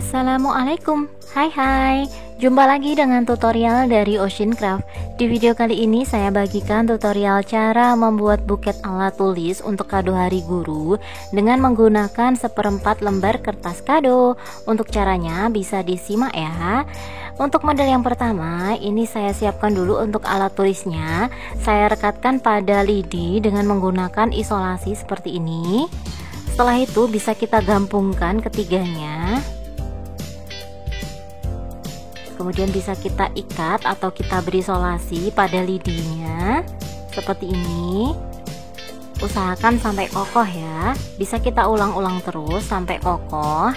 Assalamualaikum, hai, jumpa lagi dengan tutorial dari Oceancraft. Di video kali ini saya bagikan tutorial cara membuat buket alat tulis untuk kado hari guru dengan menggunakan 1/4 lembar kertas kado. Untuk caranya bisa disimak ya. Untuk model yang pertama, ini saya siapkan dulu untuk alat tulisnya. Saya rekatkan pada lidi dengan menggunakan isolasi seperti ini. Setelah itu bisa kita gabungkan ketiganya. Kemudian bisa kita ikat atau kita beri isolasi pada lidinya seperti ini. Usahakan sampai kokoh ya. Bisa kita ulang-ulang terus sampai kokoh.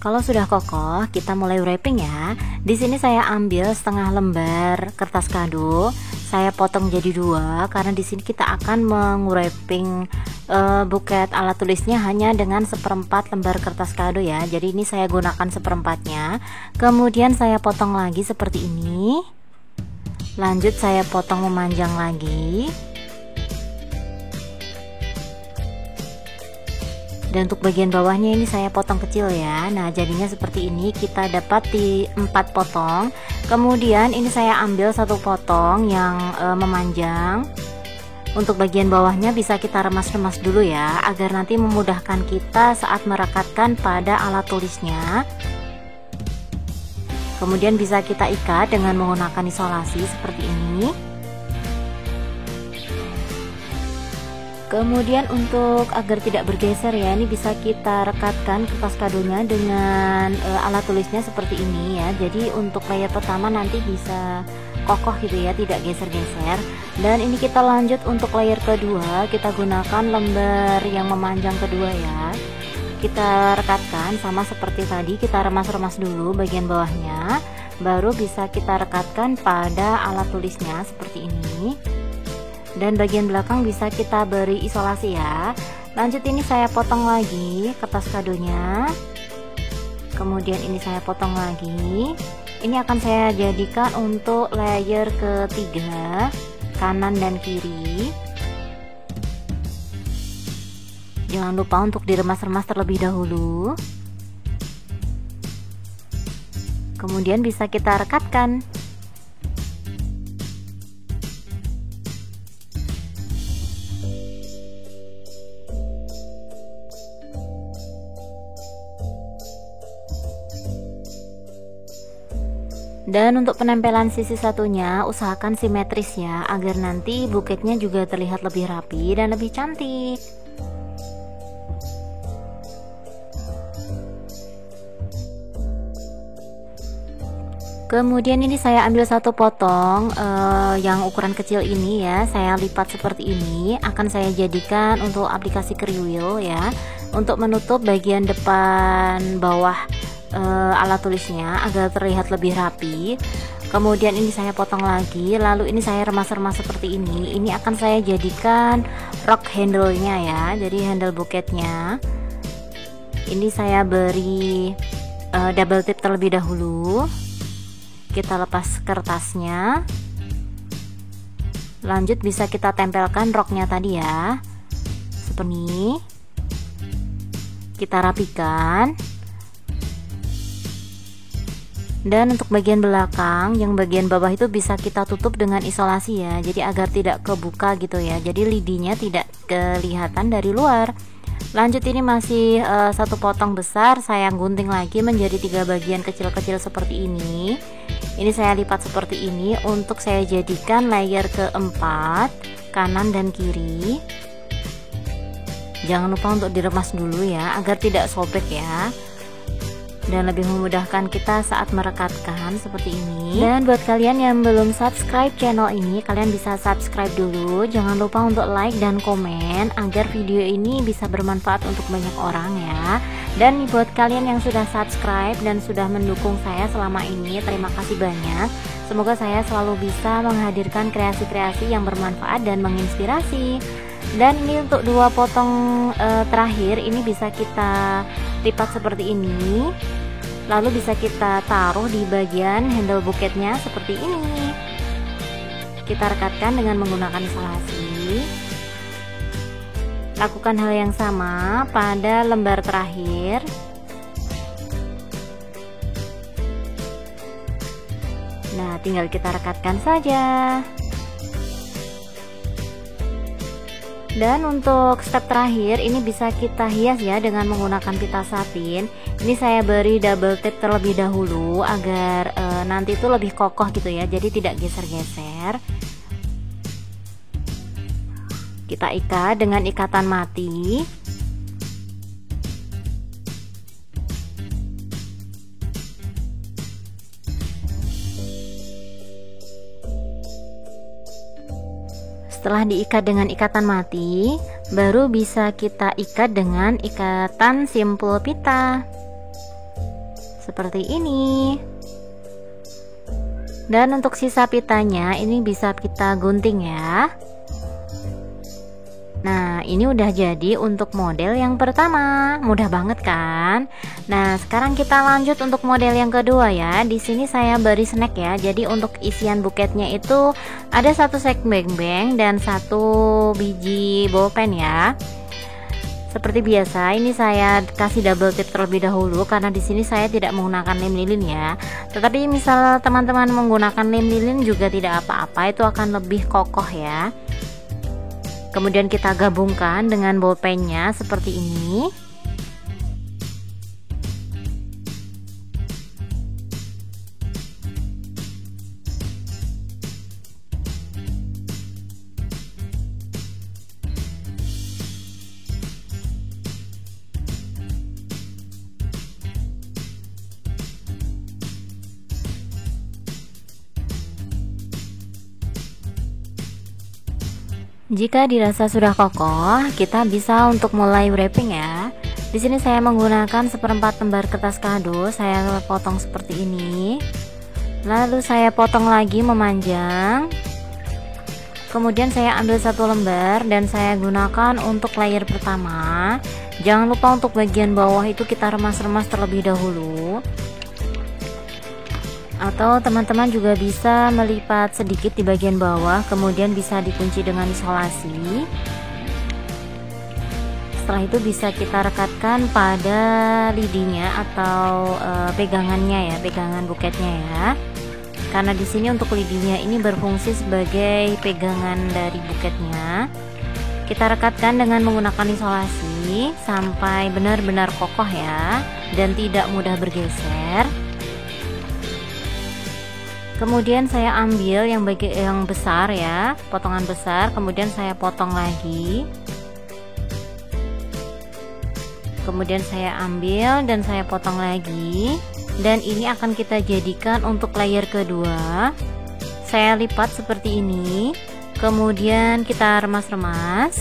Kalau sudah kokoh, kita mulai wrapping ya. Di sini saya ambil setengah lembar kertas kado, saya potong jadi 2 karena di sini kita akan meng-wrapping buket alat tulisnya hanya dengan 1/4 lembar kertas kado ya. Jadi ini saya gunakan 1/4-nya. Kemudian saya potong lagi seperti ini. Lanjut saya potong memanjang lagi. Dan untuk bagian bawahnya ini saya potong kecil ya. Nah jadinya seperti ini, kita dapat di 4 potong. Kemudian ini saya ambil 1 potong yang memanjang. Untuk bagian bawahnya bisa kita remas-remas dulu ya, agar nanti memudahkan kita saat merekatkan pada alat tulisnya. Kemudian bisa kita ikat dengan menggunakan isolasi seperti ini. Kemudian untuk agar tidak bergeser ya, ini bisa kita rekatkan kertas kadonya dengan alat tulisnya seperti ini ya. Jadi untuk layer pertama nanti bisa kokoh gitu ya, tidak geser-geser. Dan ini kita lanjut untuk layer kedua, kita gunakan lembar yang memanjang kedua ya. Kita rekatkan sama seperti tadi, kita remas-remas dulu bagian bawahnya, baru bisa kita rekatkan pada alat tulisnya seperti ini. Dan bagian belakang bisa kita beri isolasi ya. Lanjut ini saya potong lagi kertas kadonya. Kemudian ini saya potong lagi. Ini akan saya jadikan untuk layer ketiga, kanan dan kiri. Jangan lupa untuk diremas-remas terlebih dahulu. Kemudian bisa kita rekatkan. Dan untuk penempelan sisi satunya usahakan simetris ya, agar nanti buketnya juga terlihat lebih rapi dan lebih cantik. Kemudian ini saya ambil 1 potong yang ukuran kecil ini ya, saya lipat seperti ini. Akan saya jadikan untuk aplikasi kriwil ya, untuk menutup bagian depan bawah alat tulisnya agar terlihat lebih rapi. Kemudian ini saya potong lagi, lalu ini saya remas-remas seperti ini. Ini akan saya jadikan rok handle-nya ya, jadi handle buketnya. Ini saya beri double tip terlebih dahulu. Kita lepas kertasnya. Lanjut bisa kita tempelkan roknya tadi ya, seperti ini. Kita rapikan. Dan untuk bagian belakang, yang bagian bawah itu bisa kita tutup dengan isolasi ya, jadi agar tidak kebuka gitu ya, jadi lidinya tidak kelihatan dari luar. Lanjut ini masih 1 potong besar, saya gunting lagi menjadi 3 bagian kecil-kecil seperti ini. Ini saya lipat seperti ini untuk saya jadikan layer keempat, kanan dan kiri. Jangan lupa untuk diremas dulu ya, agar tidak sobek ya, dan lebih memudahkan kita saat merekatkan seperti ini. Dan buat kalian yang belum subscribe channel ini, kalian bisa subscribe dulu. Jangan lupa untuk like dan komen agar video ini bisa bermanfaat untuk banyak orang ya. Dan buat kalian yang sudah subscribe dan sudah mendukung saya selama ini, terima kasih banyak. Semoga saya selalu bisa menghadirkan kreasi-kreasi yang bermanfaat dan menginspirasi. Dan ini untuk dua potong terakhir ini bisa kita lipat seperti ini, lalu bisa kita taruh di bagian handle buketnya seperti ini. Kita rekatkan dengan menggunakan isolasi. Lakukan hal yang sama pada lembar terakhir. Nah, tinggal kita rekatkan saja. Dan untuk step terakhir ini bisa kita hias ya dengan menggunakan pita satin. Ini saya beri double tip terlebih dahulu agar nanti itu lebih kokoh gitu ya, jadi tidak geser-geser. Kita ikat dengan ikatan mati. Setelah diikat dengan ikatan mati, baru bisa kita ikat dengan ikatan simpul pita seperti ini. Dan untuk sisa pitanya ini bisa kita gunting ya. Nah, ini udah jadi untuk model yang pertama. Mudah banget kan? Nah, sekarang kita lanjut untuk model yang kedua ya. Di sini saya beri snack ya. Jadi untuk isian buketnya itu ada satu sek beng-beng dan satu biji bolpen ya. Seperti biasa, ini saya kasih double tip terlebih dahulu karena di sini saya tidak menggunakan lem lilin ya. Tetapi misal teman-teman menggunakan lem lilin juga tidak apa-apa, itu akan lebih kokoh ya. Kemudian kita gabungkan dengan bolpennya seperti ini. Jika dirasa sudah kokoh, kita bisa untuk mulai wrapping ya. Di sini saya menggunakan seperempat lembar kertas kado, saya potong seperti ini. Lalu saya potong lagi memanjang. Kemudian saya ambil satu lembar dan saya gunakan untuk layer pertama. Jangan lupa untuk bagian bawah itu kita remas-remas terlebih dahulu. Atau teman-teman juga bisa melipat sedikit di bagian bawah, kemudian bisa dikunci dengan isolasi. Setelah itu bisa kita rekatkan pada lidinya atau pegangannya ya, pegangan buketnya ya. Karena di sini untuk lidinya ini berfungsi sebagai pegangan dari buketnya. Kita rekatkan dengan menggunakan isolasi sampai benar-benar kokoh ya dan tidak mudah bergeser. Kemudian saya ambil yang besar ya, potongan besar, kemudian saya potong lagi. Kemudian saya ambil dan saya potong lagi. Dan ini akan kita jadikan untuk layer kedua. Saya lipat seperti ini. Kemudian kita remas-remas.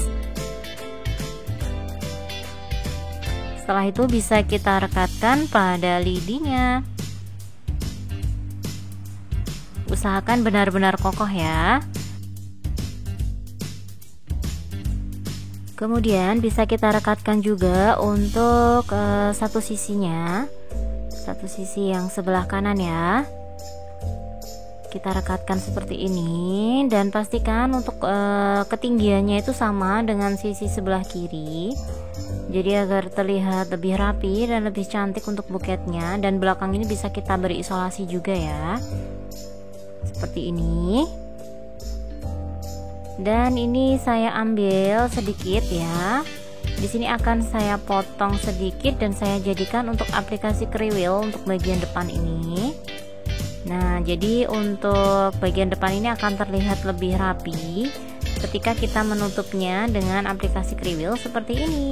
Setelah itu bisa kita rekatkan pada lidinya. Usahakan benar-benar kokoh ya. Kemudian bisa kita rekatkan juga untuk satu sisinya, satu sisi yang sebelah kanan ya. Kita rekatkan seperti ini dan pastikan untuk ketinggiannya itu sama dengan sisi sebelah kiri. Jadi agar terlihat lebih rapi dan lebih cantik untuk buketnya. Dan belakang ini bisa kita beri isolasi juga ya. Seperti ini. Dan ini saya ambil sedikit ya. Di sini akan saya potong sedikit dan saya jadikan untuk aplikasi kriwil untuk bagian depan ini. Nah, jadi untuk bagian depan ini akan terlihat lebih rapi ketika kita menutupnya dengan aplikasi kriwil seperti ini.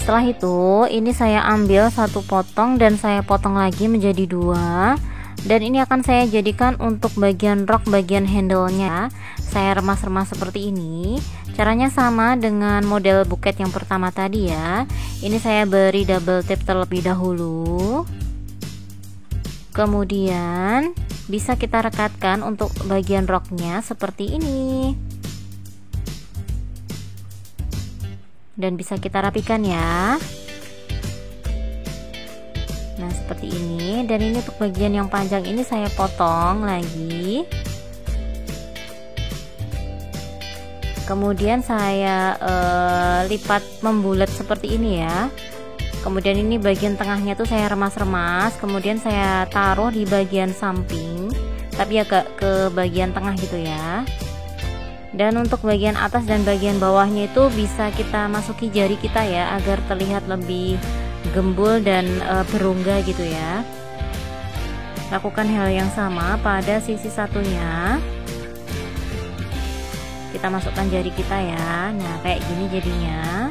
Setelah itu, ini saya ambil satu potong dan saya potong lagi menjadi dua. Dan ini akan saya jadikan untuk bagian rok, bagian handle-nya. Saya remas-remas seperti ini. Caranya sama dengan model buket yang pertama tadi ya. Ini saya beri double tip terlebih dahulu. Kemudian bisa kita rekatkan untuk bagian roknya seperti ini, dan bisa kita rapikan ya. Nah seperti ini, dan ini untuk bagian yang panjang ini saya potong lagi, kemudian saya lipat membulat seperti ini ya. Kemudian ini bagian tengahnya tuh saya remas-remas, kemudian saya taruh di bagian samping, tapi agak ke bagian tengah gitu ya. Dan untuk bagian atas dan bagian bawahnya itu bisa kita masuki jari kita ya, agar terlihat lebih gembul dan berongga gitu ya. Lakukan hal yang sama pada sisi satunya. Kita masukkan jari kita ya. Nah kayak gini jadinya.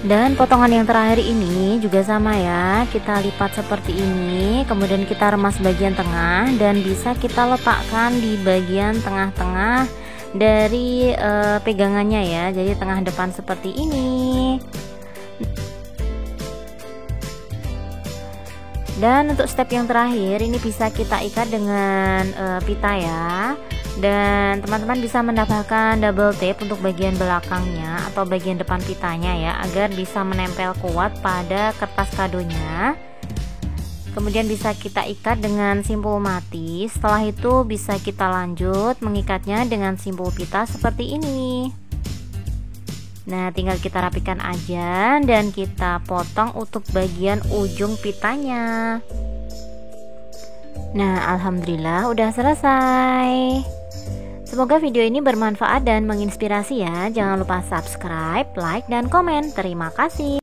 Dan potongan yang terakhir ini juga sama ya, kita lipat seperti ini, kemudian kita remas bagian tengah dan bisa kita letakkan di bagian tengah-tengah dari pegangannya ya, jadi tengah depan seperti ini. Dan untuk step yang terakhir ini bisa kita ikat dengan pita ya. Dan teman-teman bisa menambahkan double tape untuk bagian belakangnya atau bagian depan pitanya ya, agar bisa menempel kuat pada kertas kadonya. Kemudian bisa kita ikat dengan simpul mati. Setelah itu bisa kita lanjut mengikatnya dengan simpul pita seperti ini. Nah tinggal kita rapikan aja dan kita potong untuk bagian ujung pitanya. Nah alhamdulillah udah selesai. Semoga video ini bermanfaat dan menginspirasi ya. Jangan lupa subscribe, like, dan komen. Terima kasih.